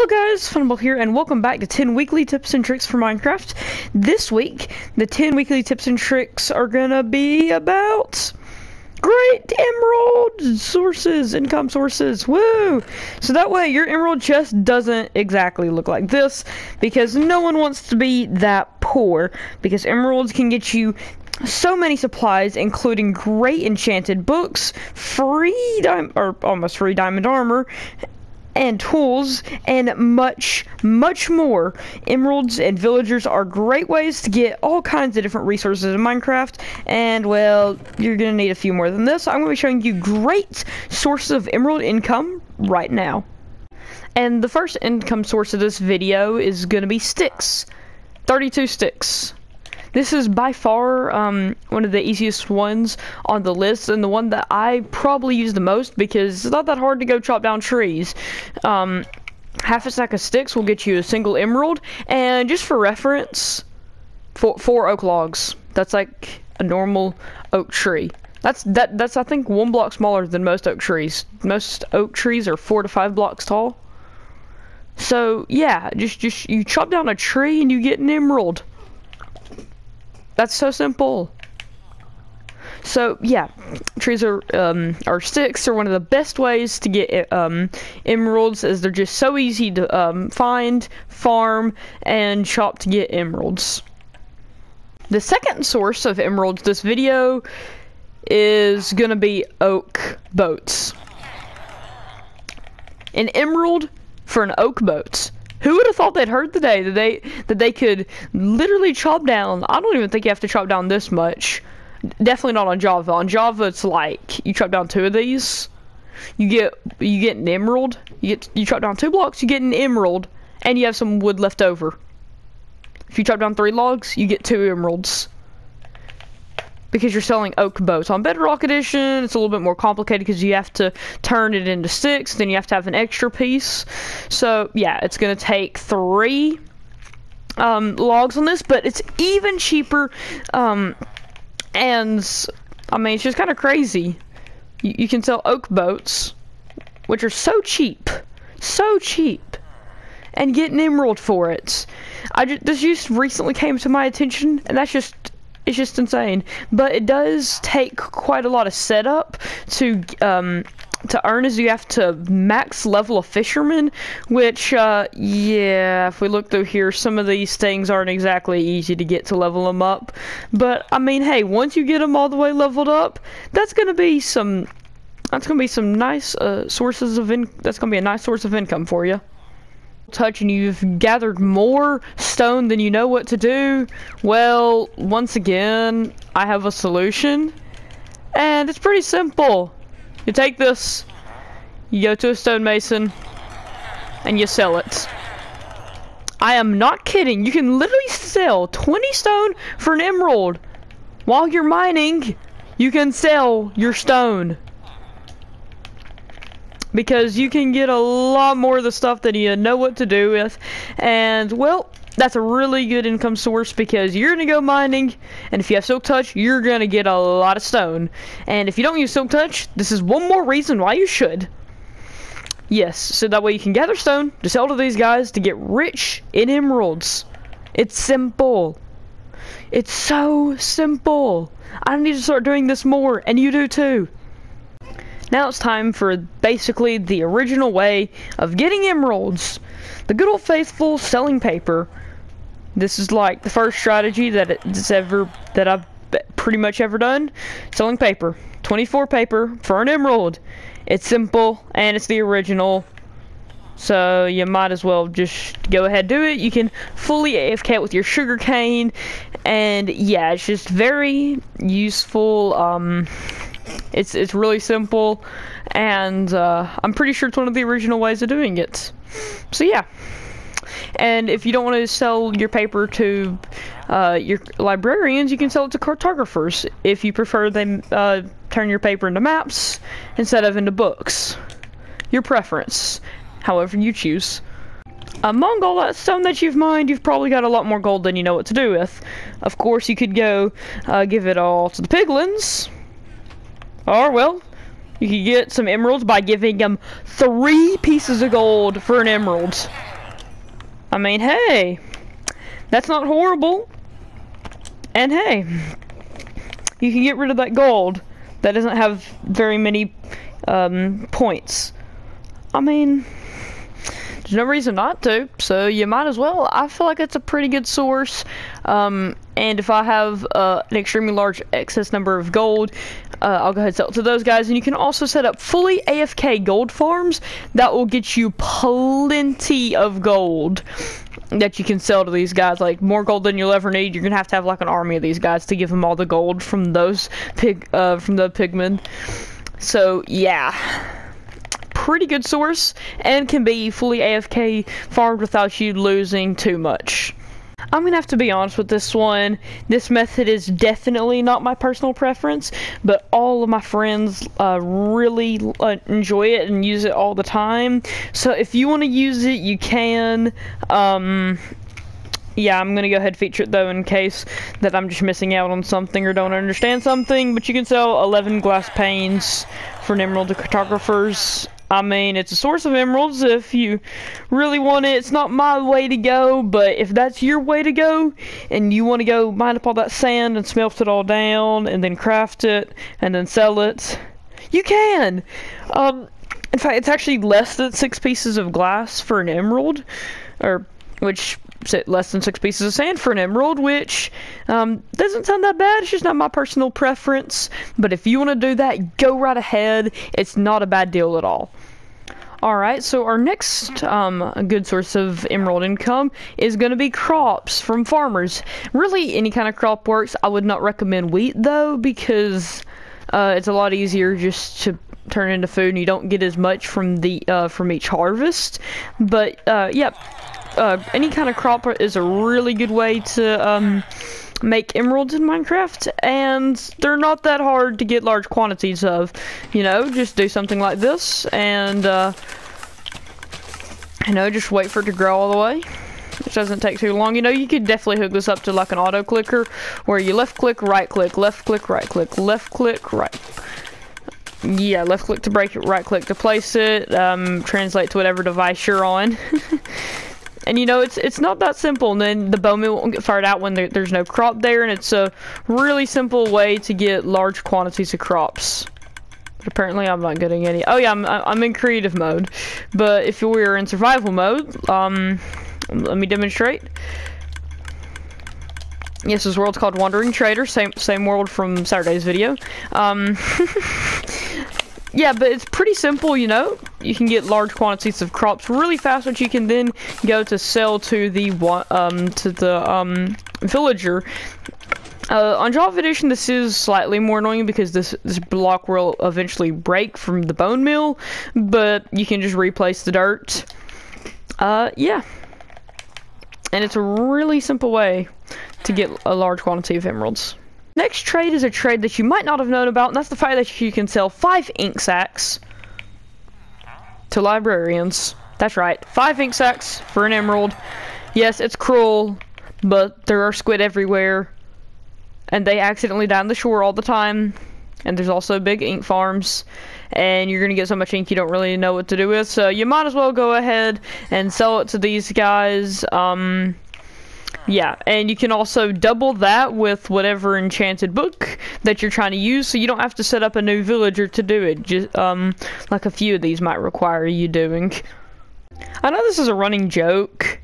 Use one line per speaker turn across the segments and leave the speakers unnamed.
Hello guys, Funable here, and welcome back to 10 weekly tips and tricks for Minecraft. This week, the 10 weekly tips and tricks are gonna be about great emerald sources, income sources, woo! So that way your emerald chest doesn't exactly look like this, because no one wants to be that poor, because emeralds can get you so many supplies, including great enchanted books, almost free diamond armor, and tools, and much more. Emeralds and villagers are great ways to get all kinds of different resources in Minecraft, and well, you're gonna need a few more than this. I'm gonna be showing you great sources of emerald income right now. And the first income source of this video is gonna be sticks. 32 sticks. This is by far one of the easiest ones on the list, and the one that I probably use the most because it's not that hard to go chop down trees. Half a stack of sticks will get you a single emerald, and just for reference, four oak logs. That's like a normal oak tree. That's I think 1 block smaller than most oak trees. Most oak trees are 4 to 5 blocks tall. So yeah, just you chop down a tree and you get an emerald. That's so simple. So yeah, trees or sticks are one of the best ways to get emeralds, as they're just so easy to find, farm, and chop to get emeralds. The second source of emeralds this video is gonna be oak boats. An emerald for an oak boat. Who would have thought they'd heard today that they could literally chop down? I don't even think you have to chop down this much. Definitely not on Java. On Java, it's like you chop down 2 of these, you get an emerald. You chop down 2 blocks, you get an emerald, and you have some wood left over. If you chop down 3 logs, you get 2 emeralds. Because you're selling oak boats. On Bedrock Edition, it's a little bit more complicated because you have to turn it into sticks, then you have to have an extra piece. So yeah, it's gonna take 3 logs on this, but it's even cheaper. And I mean, it's just kind of crazy. You can sell oak boats, which are so cheap, and get an emerald for it. This just recently came to my attention, and it's just insane. But it does take quite a lot of setup to earn, as you have to max level a fisherman, which yeah, if we look through here, some of these things aren't exactly easy to get to level them up. But I mean, hey, once you get them all the way leveled up, that's gonna be some nice sources of that's gonna be a nice source of income for you. Touch and you've gathered more stone than you know what to do. Well, once again, I have a solution, and it's pretty simple. You take this, you go to a stonemason, and you sell it. I am not kidding. You can literally sell 20 stone for an emerald. While you're mining, you can sell your stone, because you can get a lot more of the stuff that you know what to do with. And well, that's a really good income source, because you're gonna go mining, and if you have Silk Touch, you're gonna get a lot of stone. And if you don't use Silk Touch, this is one more reason why you should. Yes, so that way you can gather stone to sell to these guys to get rich in emeralds. It's simple. It's so simple. I need to start doing this more, and you do too. Now it's time for basically the original way of getting emeralds. The good old faithful selling paper. This is like the first strategy that I've pretty much ever done. Selling paper. 24 paper for an emerald. It's simple, and it's the original. So you might as well just go ahead and do it. You can fully AFK it with your sugar cane, and yeah, it's just very useful. It's really simple, and I'm pretty sure it's one of the original ways of doing it. So yeah. And if you don't want to sell your paper to your librarians, you can sell it to cartographers if you prefer them turn your paper into maps instead of into books. Your preference, however you choose. Among all that stone that you've mined, you've probably got a lot more gold than you know what to do with. Of course, you could go give it all to the piglins. Or, well, you could get some emeralds by giving them 3 pieces of gold for an emerald. I mean, hey, that's not horrible. And hey, you can get rid of that gold that doesn't have very many points. I mean, there's no reason not to, so you might as well. I feel like it's a pretty good source. And if I have an extremely large excess number of gold, I'll go ahead and sell it to those guys. And you can also set up fully AFK gold farms that will get you plenty of gold that you can sell to these guys. Like, more gold than you'll ever need. You're gonna have to have like an army of these guys to give them all the gold from those from the pigmen. So yeah, pretty good source, and can be fully AFK farmed without you losing too much. I'm gonna have to be honest with this one. This method is definitely not my personal preference, but all of my friends really enjoy it and use it all the time. So if you want to use it, you can. Yeah, I'm gonna go ahead and feature it though, in case that I'm just missing out on something or don't understand something. But you can sell 11 glass panes for an emerald to cartographers. I mean, it's a source of emeralds if you really want it. It's not my way to go, but if that's your way to go, and you want to go mine up all that sand and smelt it all down, and then craft it, and then sell it, you can! In fact, it's actually less than 6 pieces of glass for an emerald, or, which, less than 6 pieces of sand for an emerald, which doesn't sound that bad. It's just not my personal preference. But if you want to do that, go right ahead. It's not a bad deal at all. Alright, so our next good source of emerald income is going to be crops from farmers. Really, any kind of crop works. I would not recommend wheat, though, because it's a lot easier just to turn into food, and you don't get as much from the from each harvest. But yeah, any kind of crop is a really good way to make emeralds in Minecraft, and they're not that hard to get large quantities of. You know, just do something like this, and you know, just wait for it to grow all the way. Which doesn't take too long. You know, you could definitely hook this up to like an auto clicker, where you left click, right click, left click, right click, left click, right. Yeah, left click to break it, right click to place it, translate to whatever device you're on. And you know, it's not that simple, and then the bone meal won't get fired out when there's no crop there, and it's a really simple way to get large quantities of crops. But apparently I'm not getting any. Oh yeah, I'm in creative mode. But if we're in survival mode, let me demonstrate. Yes, this world's called Wandering Trader, same world from Saturday's video. Yeah, but it's pretty simple, you know. You can get large quantities of crops really fast, which you can then go to sell to the villager. On Java Edition, this is slightly more annoying because this block will eventually break from the bone meal, but you can just replace the dirt. Yeah. And it's a really simple way to get a large quantity of emeralds. Next trade is a trade that you might not have known about, and that's the fact that you can sell 5 ink sacks to librarians. That's right, 5 ink sacks for an emerald. Yes, it's cruel, but there are squid everywhere, and they accidentally die on the shore all the time. And there's also big ink farms, and you're gonna get so much ink you don't really know what to do with, so you might as well go ahead and sell it to these guys. Yeah, and you can also double that with whatever enchanted book that you're trying to use, so you don't have to set up a new villager to do it, just like a few of these might require you doing. I know this is a running joke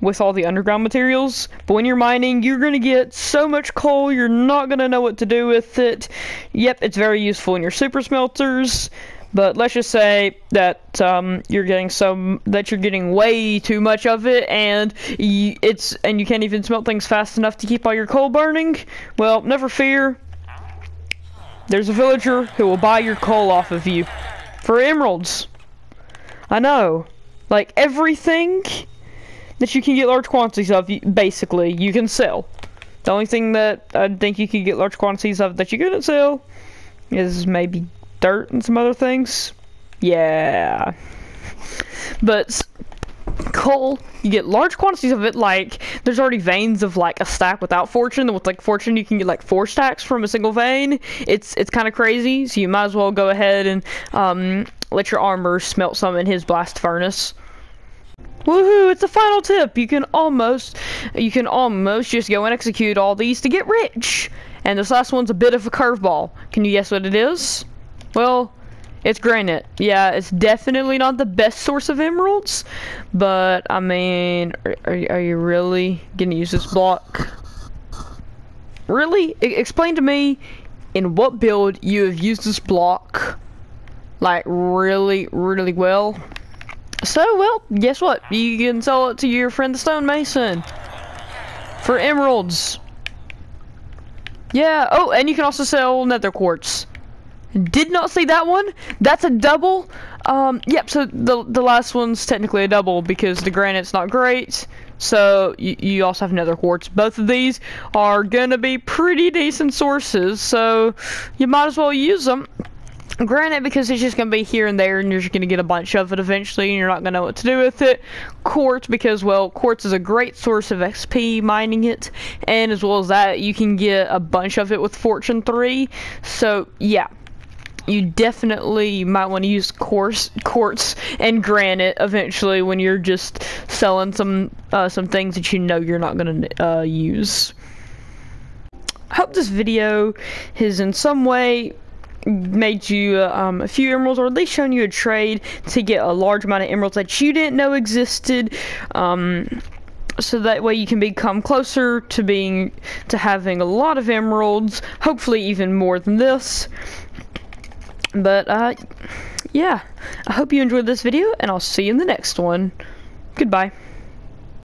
with all the underground materials, but when you're mining, you're gonna get so much coal, you're not gonna know what to do with it. Yep, it's very useful in your super smelters. But let's just say that you're getting way too much of it, and you can't even smelt things fast enough to keep all your coal burning. Well, never fear. There's a villager who will buy your coal off of you for emeralds. I know, like everything that you can get large quantities of, basically you can sell. The only thing that I think you can get large quantities of that you couldn't sell is maybe dirt and some other things. Yeah. But coal, you get large quantities of it. Like, there's already veins of like a stack without fortune, and with like fortune you can get like 4 stacks from a single vein. It's kind of crazy, so you might as well go ahead and let your armor smelt some in his blast furnace. Woohoo, it's the final tip. You can almost just go and execute all these to get rich. And this last one's a bit of a curveball. Can you guess what it is? Well, it's granite. Yeah, it's definitely not the best source of emeralds, but I mean, are you really gonna use this block? Really? Explain to me in what build you have used this block, like really, really well. So, well, guess what? You can sell it to your friend the stonemason for emeralds. Yeah, oh, and you can also sell nether quartz. Did not see that one. That's a double. Yep, so the last one's technically a double because the granite's not great. So you also have nether quartz. Both of these are gonna be pretty decent sources, so you might as well use them. Granite because it's just going to be here and there and you're just going to get a bunch of it eventually and you're not going to know what to do with it. Quartz because, well, quartz is a great source of XP mining it, and as well as that, you can get a bunch of it with Fortune 3. So, yeah, you definitely might want to use quartz and granite eventually when you're just selling some things that you know you're not going to use. I hope this video has in some way made you a few emeralds, or at least shown you a trade to get a large amount of emeralds that you didn't know existed, so that way you can become closer to having a lot of emeralds, hopefully even more than this. But yeah, I hope you enjoyed this video and I'll see you in the next one. Goodbye.